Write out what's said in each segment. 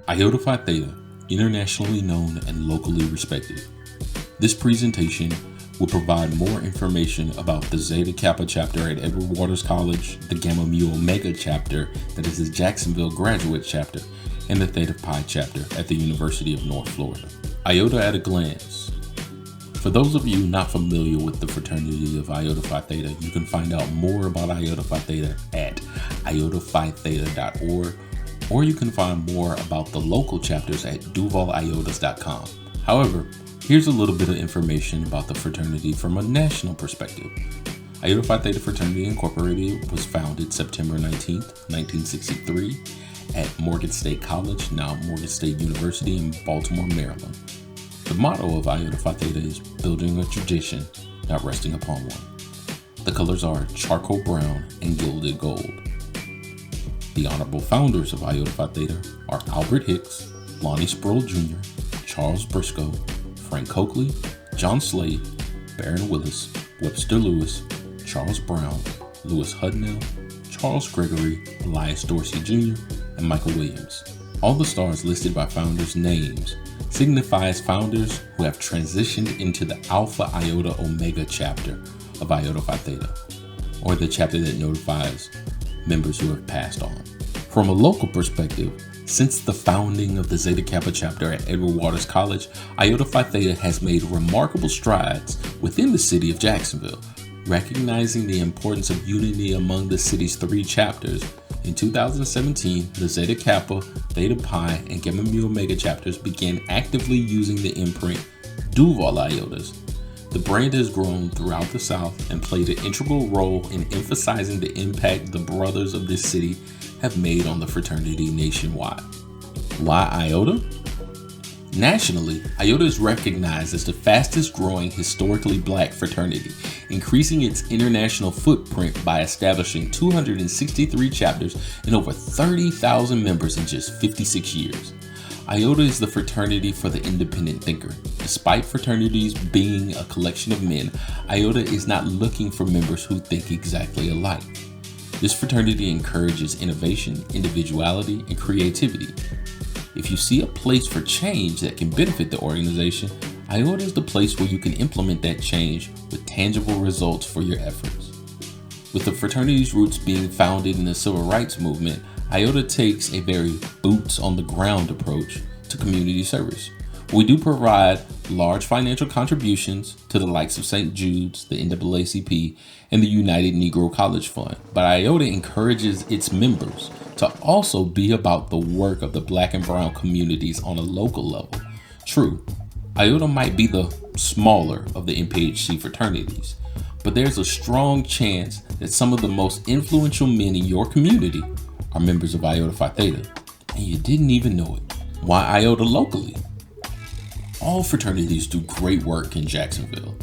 Iota Phi Theta, internationally known and locally respected. This presentation will provide more information about the Zeta Kappa chapter at Edward Waters College, the Gamma Mu Omega chapter, that is the Jacksonville graduate chapter, and the Theta Pi chapter at the University of North Florida. Iota at a glance. For those of you not familiar with the fraternity of Iota Phi Theta, you can find out more about Iota Phi Theta at iotaphi-theta.org, or you can find more about the local chapters at duvaliotas.com. However, here's a little bit of information about the fraternity from a national perspective. Iota Phi Theta Fraternity Incorporated was founded September 19th, 1963 at Morgan State College, now Morgan State University in Baltimore, Maryland. The motto of Iota Phi Theta is building a tradition, not resting upon one. The colors are charcoal brown and gilded gold. The honorable founders of Iota Phi Theta are Albert Hicks, Lonnie Sproul Jr., Charles Briscoe, Frank Coakley, John Slade, Baron Willis, Webster Lewis, Charles Brown, Louis Hudnell, Charles Gregory, Elias Dorsey Jr., and Michael Williams. All the stars listed by founders' names signifies founders who have transitioned into the Alpha Iota Omega chapter of Iota Phi Theta, or the chapter that notifies members who have passed on. From a local perspective, since the founding of the Zeta Kappa chapter at Edward Waters College, Iota Phi Theta has made remarkable strides within the city of Jacksonville. Recognizing the importance of unity among the city's three chapters, in 2017, the Zeta Kappa, Theta Pi, and Gamma Mu Omega chapters began actively using the imprint Duval Iotas. The brand has grown throughout the South and played an integral role in emphasizing the impact the brothers of this city have made on the fraternity nationwide. Why Iota? Nationally, Iota is recognized as the fastest growing historically black fraternity, increasing its international footprint by establishing 263 chapters and over 30,000 members in just 56 years. Iota is the fraternity for the independent thinker. Despite fraternities being a collection of men, Iota is not looking for members who think exactly alike. This fraternity encourages innovation, individuality, and creativity. If you see a place for change that can benefit the organization, Iota is the place where you can implement that change with tangible results for your efforts. With the fraternity's roots being founded in the civil rights movement, Iota takes a very boots-on-the-ground approach to community service. We do provide large financial contributions to the likes of St. Jude's, the NAACP, and the United Negro College Fund, but Iota encourages its members to also be about the work of the Black and Brown communities on a local level. True, Iota might be the smaller of the MPHC fraternities, but there's a strong chance that some of the most influential men in your community are members of Iota Phi Theta, and you didn't even know it. Why Iota locally? All fraternities do great work in Jacksonville,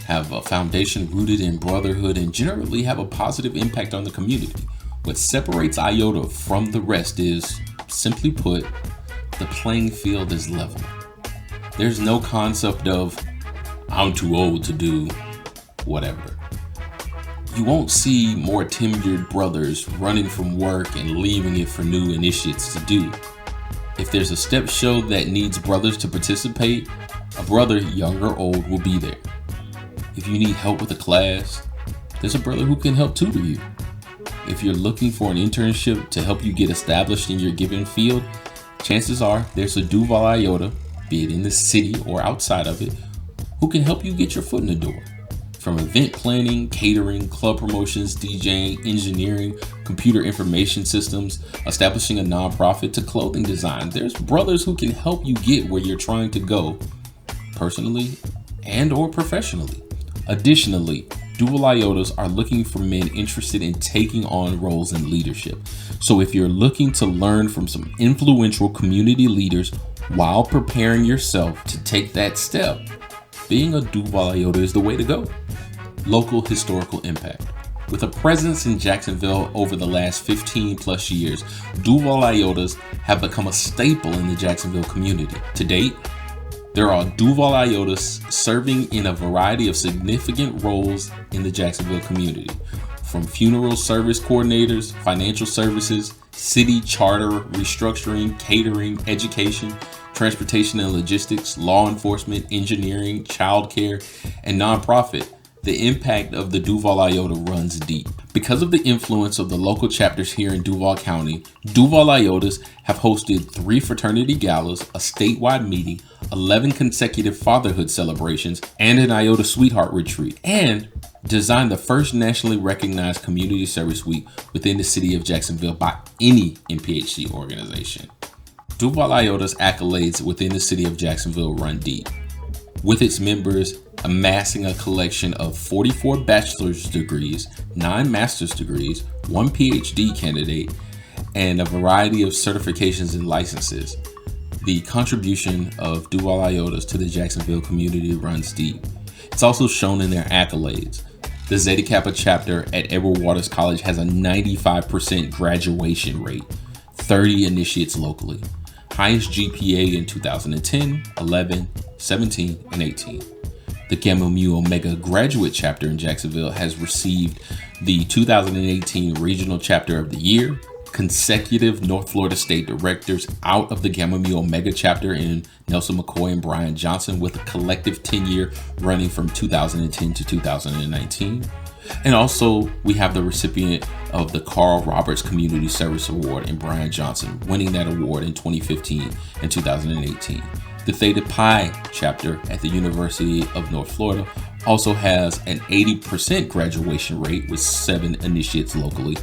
have a foundation rooted in brotherhood, and generally have a positive impact on the community. What separates Iota from the rest is, simply put, the playing field is level. There's no concept of, I'm too old to do whatever. You won't see more tenured brothers running from work and leaving it for new initiates to do. If there's a step show that needs brothers to participate, a brother, young or old, will be there. If you need help with a class, there's a brother who can help tutor you. If you're looking for an internship to help you get established in your given field, chances are there's a Duval Iota, be it in the city or outside of it, who can help you get your foot in the door. From event planning, catering, club promotions, DJing, engineering, computer information systems, establishing a nonprofit, to clothing design, there's brothers who can help you get where you're trying to go, personally and or professionally. Additionally, Dual Iotas are looking for men interested in taking on roles in leadership. So if you're looking to learn from some influential community leaders while preparing yourself to take that step, being a Duval Iota is the way to go. Local historical impact. With a presence in Jacksonville over the last 15 plus years, Duval Iotas have become a staple in the Jacksonville community. To date, there are Duval Iotas serving in a variety of significant roles in the Jacksonville community, from funeral service coordinators, financial services, city charter restructuring, catering, education, transportation and logistics, law enforcement, engineering, childcare, and nonprofit. The impact of the Duval Iota runs deep. Because of the influence of the local chapters here in Duval County, Duval Iotas have hosted 3 fraternity galas, a statewide meeting, 11 consecutive fatherhood celebrations, and an Iota Sweetheart Retreat, and designed the first nationally recognized community service week within the city of Jacksonville by any MPHC organization. Duval Iota's accolades within the city of Jacksonville run deep, with its members amassing a collection of 44 bachelor's degrees, 9 master's degrees, 1 PhD candidate, and a variety of certifications and licenses. The contribution of Duval Iotas to the Jacksonville community runs deep. It's also shown in their accolades. The Zeta Kappa chapter at Edward Waters College has a 95% graduation rate, 30 initiates locally. Highest GPA in 2010, 11, 17, and 18. The Gamma Mu Omega graduate chapter in Jacksonville has received the 2018 Regional Chapter of the Year, consecutive North Florida State Directors out of the Gamma Mu Omega chapter in Nelson McCoy and Brian Johnson, with a collective tenure running from 2010 to 2019. And also, we have the recipient of the Carl Roberts Community Service Award in Brian Johnson, winning that award in 2015 and 2018. The Theta Pi chapter at the University of North Florida also has an 80% graduation rate with 7 initiates locally,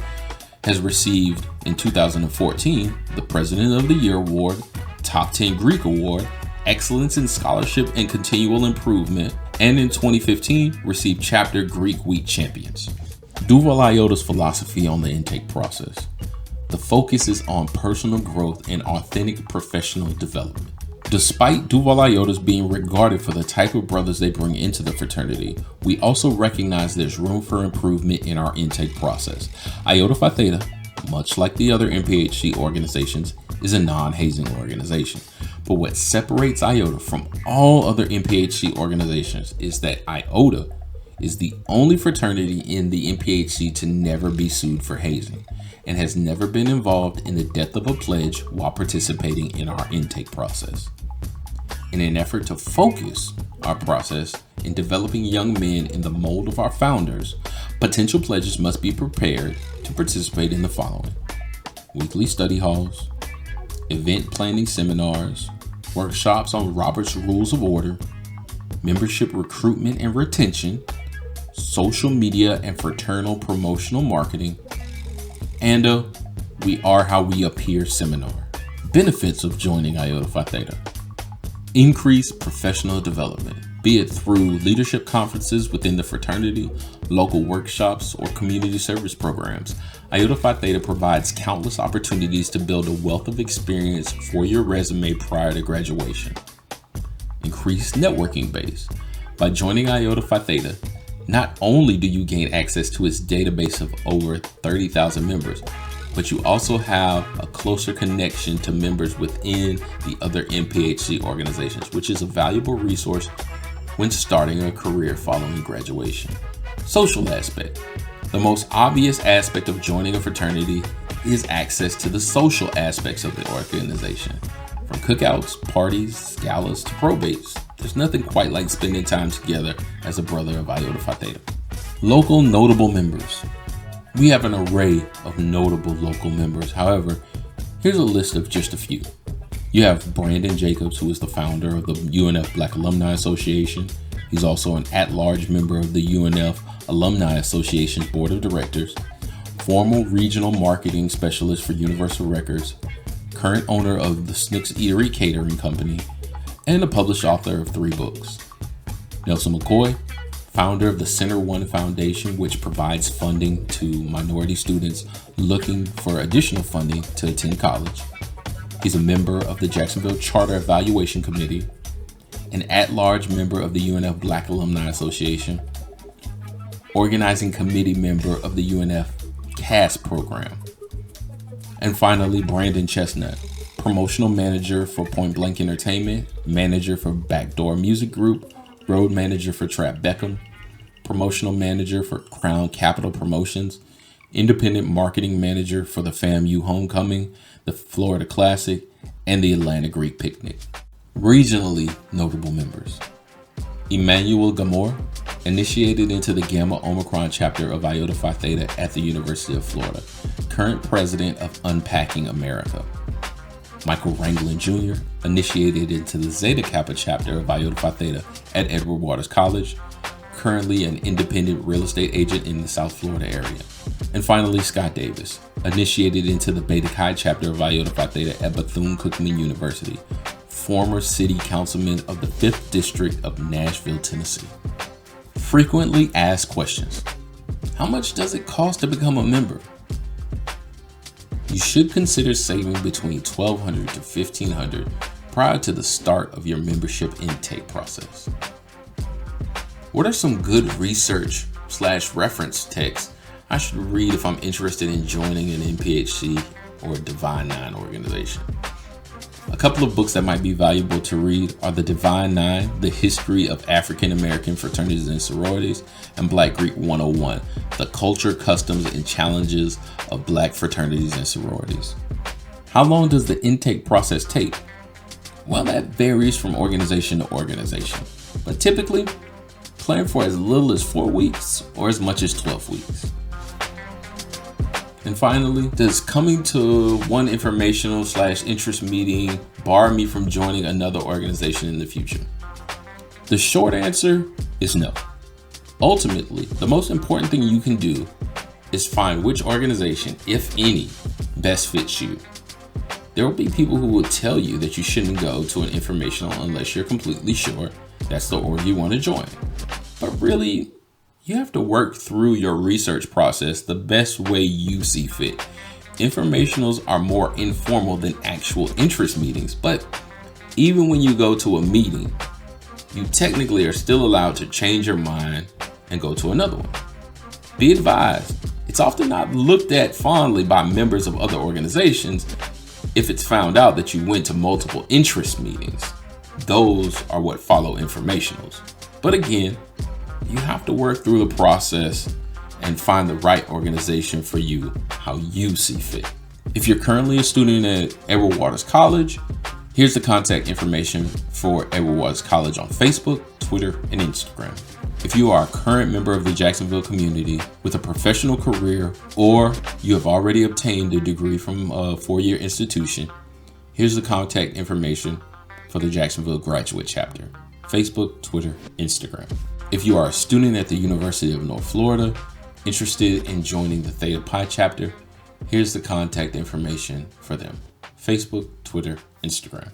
has received in 2014 the President of the Year Award, Top 10 Greek Award, Excellence in Scholarship and Continual Improvement, and in 2015 received Chapter Greek Week Champions. Duval Iota's philosophy on the intake process. The focus is on personal growth and authentic professional development. Despite Duval Iotas being regarded for the type of brothers they bring into the fraternity, we also recognize there's room for improvement in our intake process. Iota Phi Theta, much like the other MPHC organizations, is a non-hazing organization. But what separates Iota from all other MPHC organizations is that Iota is the only fraternity in the MPHC to never be sued for hazing, and has never been involved in the death of a pledge while participating in our intake process. In an effort to focus our process in developing young men in the mold of our founders, potential pledges must be prepared to participate in the following: weekly study halls, event planning seminars, workshops on Robert's Rules of Order, membership recruitment and retention, social media and fraternal promotional marketing, and a We Are How We Appear seminar. Benefits of joining Iota Phi Theta: increase professional development, be it through leadership conferences within the fraternity, local workshops, or community service programs. Iota Phi Theta provides countless opportunities to build a wealth of experience for your resume prior to graduation. Increased networking base. By joining Iota Phi Theta, not only do you gain access to its database of over 30,000 members, but you also have a closer connection to members within the other MPHC organizations, which is a valuable resource when starting a career following graduation. Social aspect. The most obvious aspect of joining a fraternity is access to the social aspects of the organization. From cookouts, parties, galas, to probates, there's nothing quite like spending time together as a brother of Iota Phi Theta. Local notable members. We have an array of notable local members. However, here's a list of just a few. You have Brandon Jacobs, who is the founder of the UNF Black Alumni Association. He's also an at-large member of the UNF Alumni Association's Board of Directors, former regional marketing specialist for Universal Records, current owner of the Snooks Eatery Catering Company, and a published author of 3 books. Nelson McCoy, founder of the Center One Foundation, which provides funding to minority students looking for additional funding to attend college. He's a member of the Jacksonville Charter Evaluation Committee, an at-large member of the UNF Black Alumni Association, organizing committee member of the UNF CAS program. And finally, Brandon Chestnut, promotional manager for Point Blank Entertainment, manager for Backdoor Music Group, road manager for Trap Beckham, promotional manager for Crown Capital Promotions, independent marketing manager for the FAMU Homecoming, the Florida Classic, and the Atlanta Greek Picnic. Regionally notable members: Emmanuel Gamor, initiated into the Gamma Omicron chapter of Iota Phi Theta at the University of Florida, current president of Unpacking America. Michael Ranglin Jr., initiated into the Zeta Kappa chapter of Iota Phi Theta at Edward Waters College, currently an independent real estate agent in the South Florida area. And finally, Scott Davis, initiated into the Beta Chi chapter of Iota Phi Theta at Bethune-Cookman University, former city councilman of the 5th District of Nashville, Tennessee. Frequently asked questions. How much does it cost to become a member? You should consider saving between $1,200 to $1,500 prior to the start of your membership intake process. What are some good research/reference texts I should read if I'm interested in joining an NPHC or a Divine Nine organization? A couple of books that might be valuable to read are The Divine Nine, The History of African American Fraternities and Sororities, and Black Greek 101, The Culture, Customs, and Challenges of Black Fraternities and Sororities. How long does the intake process take? Well, that varies from organization to organization, but typically plan for as little as 4 weeks or as much as 12 weeks. And finally, does coming to one informational/interest meeting bar me from joining another organization in the future? The short answer is no. Ultimately, the most important thing you can do is find which organization, if any, best fits you. There will be people who will tell you that you shouldn't go to an informational unless you're completely sure that's the org you want to join. But really, you have to work through your research process the best way you see fit. Informationals are more informal than actual interest meetings, but even when you go to a meeting, you technically are still allowed to change your mind and go to another one. Be advised, it's often not looked at fondly by members of other organizations if it's found out that you went to multiple interest meetings. Those are what follow informationals. But again, you have to work through the process and find the right organization for you, how you see fit. If you're currently a student at Edward Waters College, here's the contact information for Edward Waters College on Facebook, Twitter, and Instagram. If you are a current member of the Jacksonville community with a professional career, or you have already obtained a degree from a 4-year institution, here's the contact information for the Jacksonville graduate chapter: Facebook, Twitter, Instagram. If you are a student at the University of North Florida, interested in joining the Theta Pi chapter, here's the contact information for them: Facebook, Twitter, Instagram.